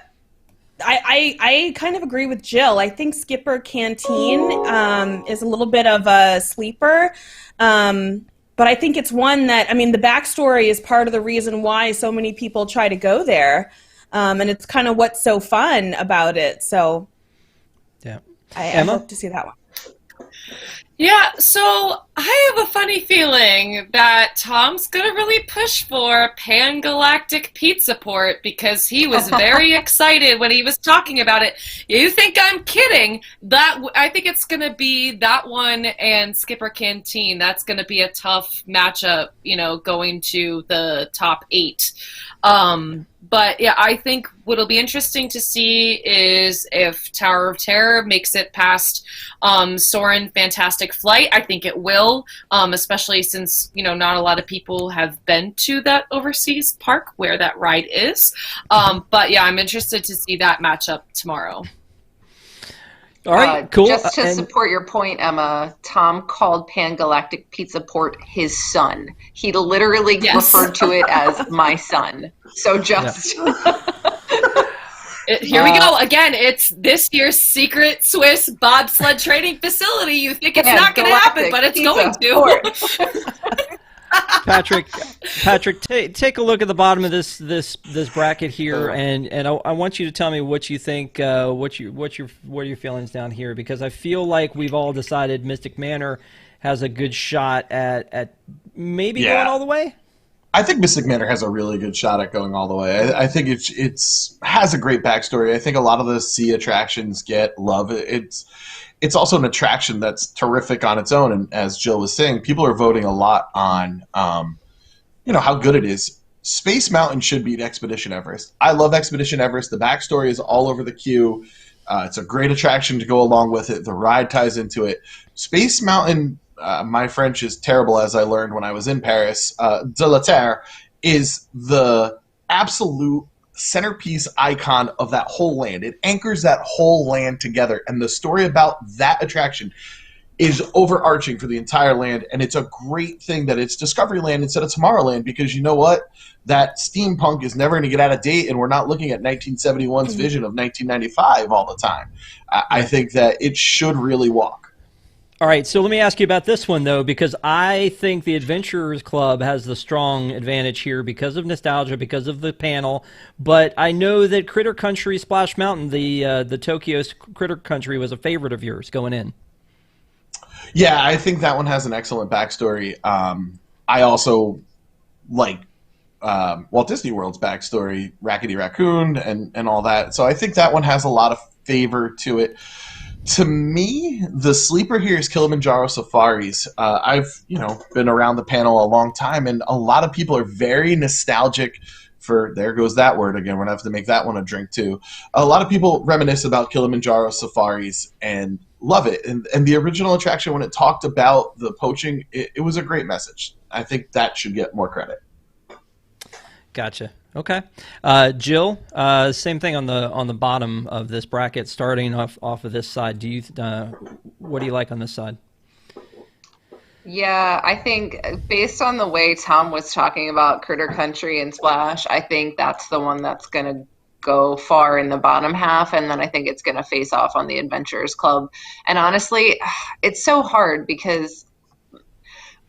kind of agree with Jill. I think Skipper Canteen is a little bit of a sleeper. But I think it's one that, the backstory is part of the reason why so many people try to go there. And it's kind of what's so fun about it. So yeah, I hope to see that one. Yeah, so I have a funny feeling that Tom's going to really push for Pan-Galactic Pizza Port because he was very excited when he was talking about it. You think I'm kidding? I think it's going to be that one and Skipper Canteen. That's going to be a tough matchup, going to the top 8. But yeah, I think what'll be interesting to see is if Tower of Terror makes it past Soarin' Fantastic Flight. I think it will, especially since, not a lot of people have been to that overseas park where that ride is. But yeah, I'm interested to see that matchup tomorrow. All right, cool. Just to support your point, Emma, Tom called Pan-Galactic Pizza Port his son. He literally referred to it as my son. So just... Here we go. Again, it's this year's secret Swiss bobsled training facility. You think it's not going to happen, but it's going to. Patrick, take a look at the bottom of this bracket here, and I want you to tell me what you think. What are your feelings down here? Because I feel like we've all decided Mystic Manor has a good shot at maybe going all the way. I think Mystic Manor has a really good shot at going all the way. I think it's has a great backstory. I think a lot of the sea attractions get love. It's also an attraction that's terrific on its own. And as Jill was saying, people are voting a lot on, how good it is. Space Mountain should beat Expedition Everest. I love Expedition Everest. The backstory is all over the queue. It's a great attraction to go along with it. The ride ties into it. Space Mountain, my French is terrible, as I learned when I was in Paris. De la Terre is the absolute centerpiece icon of that whole land. It anchors that whole land together, and the story about that attraction, is overarching for the entire land, and it's a great thing that it's Discoveryland instead of Tomorrowland, because you know what? That steampunk is never going to get out of date, and we're not looking at 1971's vision of 1995 all the time. I think that it should really walk. All right, so let me ask you about this one, though, because I think the Adventurers Club has the strong advantage here because of nostalgia, because of the panel, but I know that Critter Country Splash Mountain, the Tokyo Critter Country, was a favorite of yours going in. Yeah, I think that one has an excellent backstory. I also like Walt Disney World's backstory, Rackety Raccoon, and all that. So I think that one has a lot of favor to it. To me, the sleeper here is Kilimanjaro Safaris. I've been around the panel a long time, and a lot of people are very nostalgic for, there goes that word again, we're going to have to make that one a drink too. A lot of people reminisce about Kilimanjaro Safaris and love it. And the original attraction, when it talked about the poaching, it was a great message. I think that should get more credit. Gotcha. Okay. Jill, same thing on the bottom of this bracket, starting off of this side. What do you like on this side? Yeah, I think based on the way Tom was talking about Critter Country and Splash, I think that's the one that's going to go far in the bottom half, and then I think it's going to face off on the Adventurers Club. And honestly, it's so hard because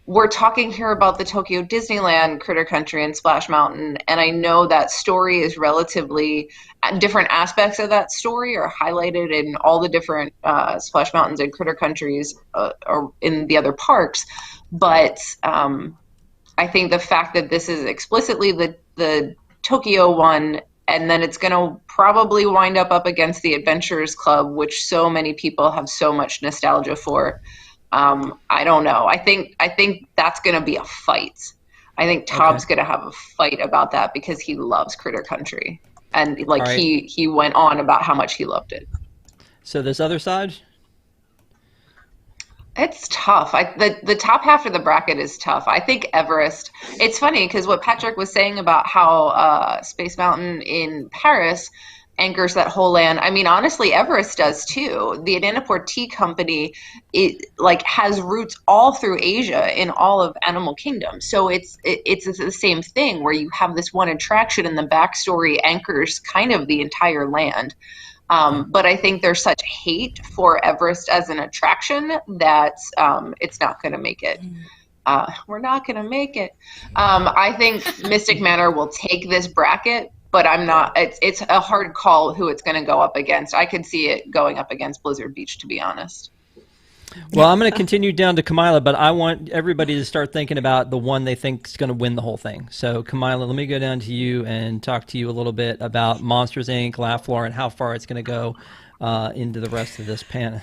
we're talking here about the Tokyo Disneyland, Critter Country, and Splash Mountain, and I know that story is relatively different aspects of that story are highlighted in all the different Splash Mountains and Critter Countries or in the other parks. But I think the fact that this is explicitly the Tokyo one, and then it's going to probably wind up against the Adventurers Club, which so many people have so much nostalgia for. I don't know. I think that's going to be a fight. I think Tom's going to have a fight about that because he loves Critter Country, and he went on about how much he loved it. So this other side, it's tough. The top half of the bracket is tough. I think Everest. It's funny because what Patrick was saying about how Space Mountain in Paris anchors that whole land. I mean, honestly, Everest does too. The Adanapur Tea Company, has roots all through Asia in all of Animal Kingdom. So it's the same thing where you have this one attraction and the backstory anchors kind of the entire land. But I think there's such hate for Everest as an attraction that it's not going to make it. We're not going to make it. I think Mystic Manor will take this bracket, but I'm not. It's a hard call who it's going to go up against. I could see it going up against Blizzard Beach, to be honest. Well, I'm going to continue down to Kamila, but I want everybody to start thinking about the one they think is going to win the whole thing. So, Kamila, let me go down to you and talk to you a little bit about Monsters, Inc., Laugh Floor, and how far it's going to go into the rest of this panel.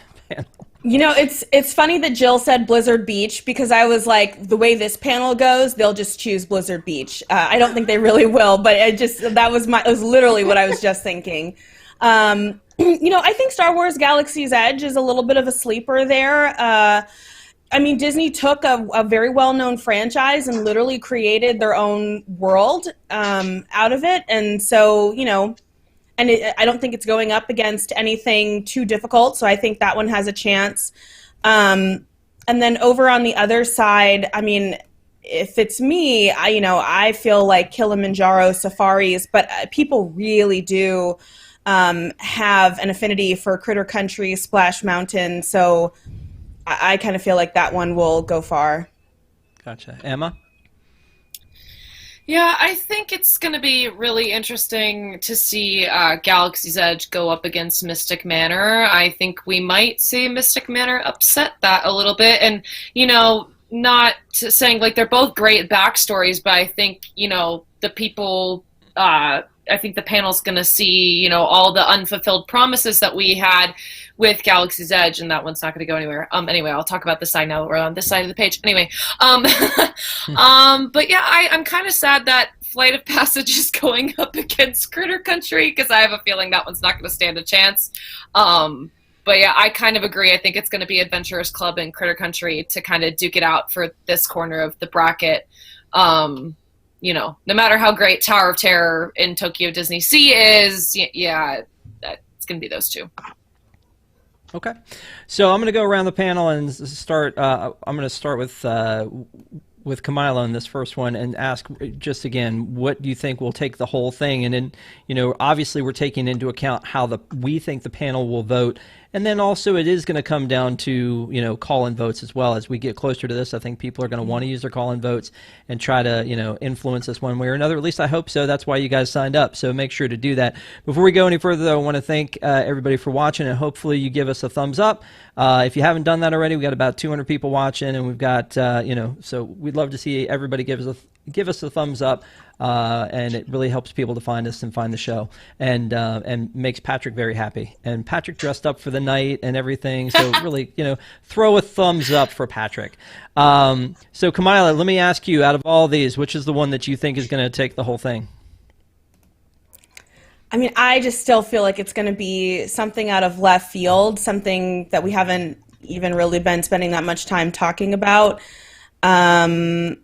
You know, it's funny that Jill said Blizzard Beach because I was like, the way this panel goes, they'll just choose Blizzard Beach. I don't think they really will, but it was literally what I was just thinking. I think Star Wars Galaxy's Edge is a little bit of a sleeper there. I mean, Disney took a very well-known franchise and literally created their own world out of it, and so, and I don't think it's going up against anything too difficult, so I think that one has a chance. And then over on the other side, I mean, if it's me, I feel like Kilimanjaro Safaris, but people really do have an affinity for Critter Country, Splash Mountain, so I kind of feel like that one will go far. Gotcha. Emma? Yeah, I think it's going to be really interesting to see Galaxy's Edge go up against Mystic Manor. I think we might see Mystic Manor upset that a little bit. And, not saying they're both great backstories, but I think, the people, I think the panel's going to see, all the unfulfilled promises that we had with Galaxy's Edge, and that one's not going to go anywhere. Anyway, I'll talk about this side now that we're on this side of the page. Anyway, but yeah, I'm kind of sad that Flight of Passage is going up against Critter Country because I have a feeling that one's not going to stand a chance. But yeah, I kind of agree. I think it's going to be Adventurers Club and Critter Country to kind of duke it out for this corner of the bracket. No matter how great Tower of Terror in Tokyo Disney Sea is, yeah, it's going to be those two. Okay, so I'm going to go around the panel and start. I'm going to start with Camilo in this first one and ask just again, what do you think will take the whole thing? And then, obviously we're taking into account how we think the panel will vote. And then also it is going to come down to, call-in votes as well. As we get closer to this, I think people are going to want to use their call-in votes and try to, influence us one way or another. At least I hope so. That's why you guys signed up. So make sure to do that. Before we go any further, though, I want to thank everybody for watching, and hopefully you give us a thumbs up. If you haven't done that already, we've got about 200 people watching, and we've got, so we'd love to see everybody give us a thumbs up. And it really helps people to find us and find the show, and makes Patrick very happy. And Patrick dressed up for the night and everything, so really, throw a thumbs up for Patrick. So Camila, let me ask you, out of all these, which is the one that you think is going to take the whole thing? I mean, I just still feel like it's going to be something out of left field, something that we haven't even really been spending that much time talking about. I'm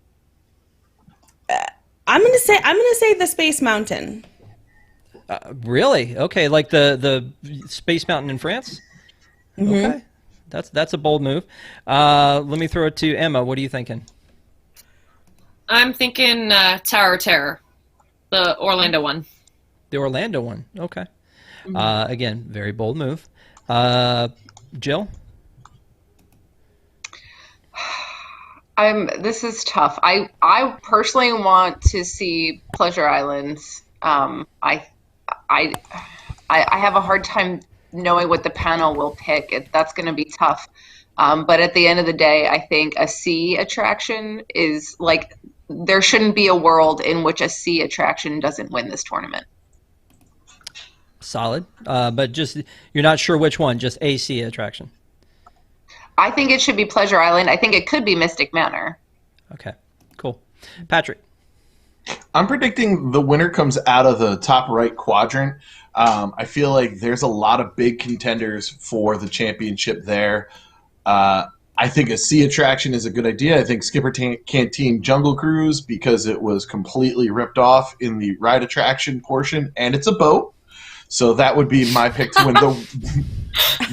gonna say the Space Mountain. Really? Okay, like the Space Mountain in France? Mm-hmm. Okay, that's a bold move. Let me throw it to Emma. What are you thinking? I'm thinking Tower of Terror, the Orlando one. The Orlando one. Okay. Again, very bold move. Jill? This is tough. I personally want to see Pleasure Islands. I have a hard time knowing what the panel will pick. That's going to be tough. But at the end of the day, I think a sea attraction is like, there shouldn't be a world in which a sea attraction doesn't win this tournament. Solid. But just, you're not sure which one, just a sea attraction. I think it should be Pleasure Island. I think it could be Mystic Manor. Okay, cool. Patrick? I'm predicting the winner comes out of the top right quadrant. I feel like there's a lot of big contenders for the championship there. I think a sea attraction is a good idea. I think Skipper Canteen Jungle Cruise, because it was completely ripped off in the ride attraction portion, and it's a boat. So that would be my pick to win.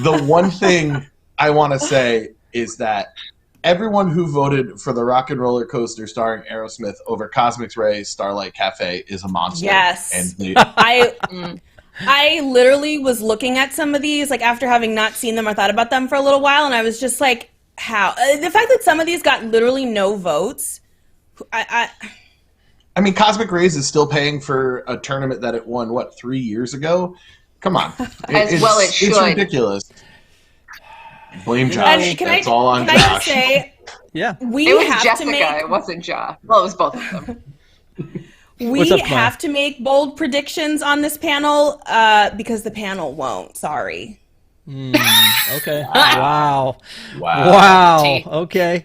The one thing I want to say is that everyone who voted for the Rock and Roller Coaster starring Aerosmith over Cosmic's Ray Starlight Cafe is a monster. Yes. And I literally was looking at some of these, like, after having not seen them, I thought about them for a little while, and I was just like, how? The fact that some of these got literally no votes, I mean, Cosmic Rays is still paying for a tournament that it won, 3 years ago? Come on. It should. It's ridiculous. Blame Josh. That's all on Josh. Can I just say, yeah, it was Jessica. It wasn't Josh. Well, it was both of them. We have to make bold predictions on this panel because the panel won't. Sorry. Okay. Wow. Okay.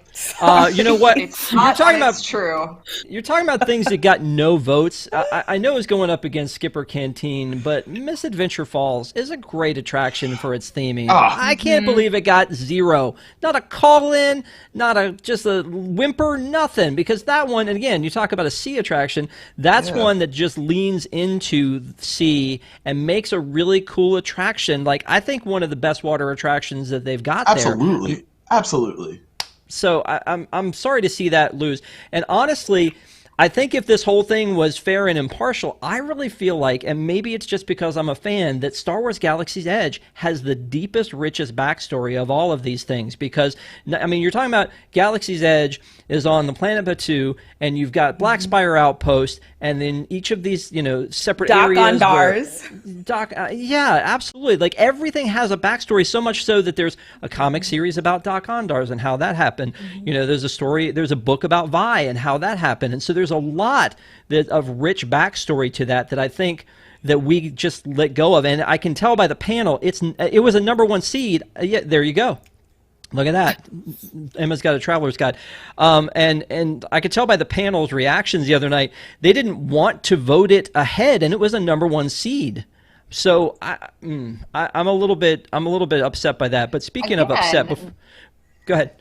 You know what? You're talking about true. You're talking about things that got no votes. I know it's going up against Skipper Canteen, but Misadventure Falls is a great attraction for its theming. I can't believe it got 0. Not a call-in, not just a whimper, nothing. Because that one, and again, you talk about a sea attraction, that's one that just leans into sea and makes a really cool attraction. Like, I think one of the best water attractions that they've got there. Absolutely. So I'm sorry to see that lose. And honestly, I think if this whole thing was fair and impartial, I really feel like, and maybe it's just because I'm a fan, that Star Wars Galaxy's Edge has the deepest, richest backstory of all of these things. Because, I mean, you're talking about Galaxy's Edge is on the planet Batuu, and you've got Black Spire Outpost, and then each of these, separate areas. Yeah, absolutely. Like, everything has a backstory, so much so that there's a comic series about Doc-Ondars and how that happened. There's a story, there's a book about Vi and how that happened. And so there's a lot of rich backstory to that I think that we just let go of. And I can tell by the panel, it was a #1 seed. Yeah, there you go. Look at that. Emma's got a traveler's guide. And I could tell by the panel's reactions the other night, they didn't want to vote it ahead, and it was a #1 seed. So I'm a little bit upset by that. But speaking of upset, go ahead.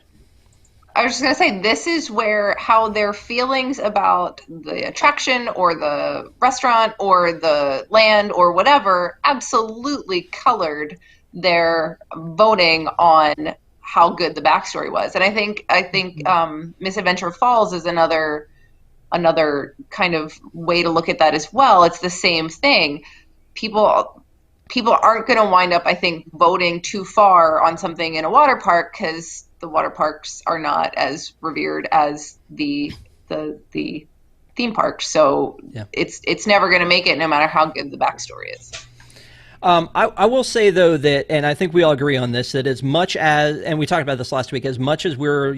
I was just going to say, this is where how their feelings about the attraction or the restaurant or the land or whatever absolutely colored their voting on how good the backstory was. And I think Misadventure Falls is another kind of way to look at that as well. It's the same thing. People aren't going to wind up, I think, voting too far on something in a water park because the water parks are not as revered as the theme parks. So it's never going to make it no matter how good the backstory is. I will say, though, that, and I think we all agree on this, that as much as, and we talked about this last week, as much as we're,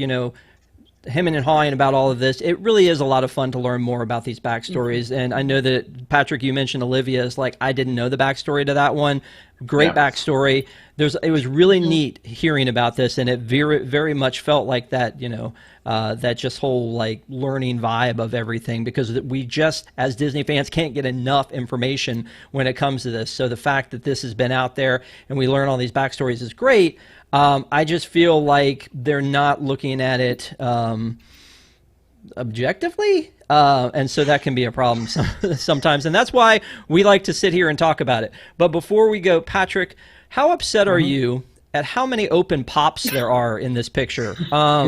hemming and hawing about all of this, it really is a lot of fun to learn more about these backstories. And I know that, Patrick, you mentioned Olivia's, like, I didn't know the backstory to that one. Great backstory. It was really neat hearing about this, and it very, very much felt like that, that just whole, like, learning vibe of everything, because we just, as Disney fans, can't get enough information when it comes to this. So the fact that this has been out there and we learn all these backstories is great. I just feel like they're not looking at it objectively, and so that can be a problem sometimes, and that's why we like to sit here and talk about it. But before we go, Patrick, how upset are you at how many open pops there are in this picture? I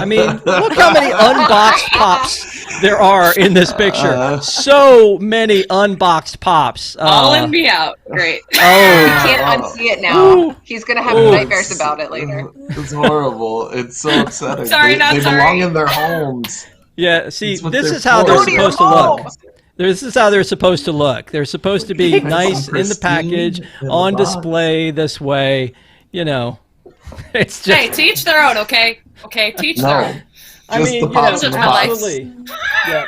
mean, look how many unboxed pops there are in this picture. So many unboxed pops. All in, be out. Great. Oh, he can't unsee it now. Ooh. He's going to have nightmares about it later. It's horrible. It's so upsetting. Sorry, they belong in their homes. Yeah, see, this is how they're supposed to look. This is how they're supposed to look. They're supposed to be nice in the package, on display this way. It's just. Hey, to each their own, okay? Okay, to each their own. I mean, absolutely. Yeah.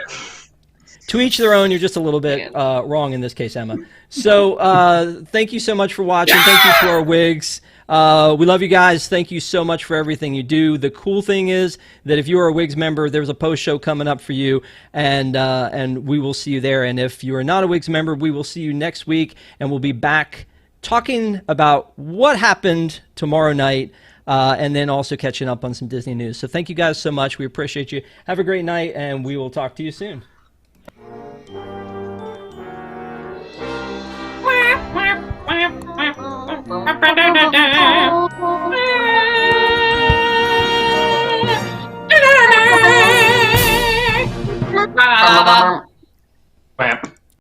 To each their own. You're just a little bit wrong in this case, Emma. So thank you so much for watching. Thank you to our wigs. We love you guys. Thank you so much for everything you do. The cool thing is that if you are a Wigs member, there's a post show coming up for you, and we will see you there. And if you are not a Wigs member, we will see you next week, and we'll be back talking about what happened tomorrow night, and then also catching up on some Disney news. So thank you guys so much. We appreciate you. Have a great night, and we will talk to you soon. Ba-da-da-da.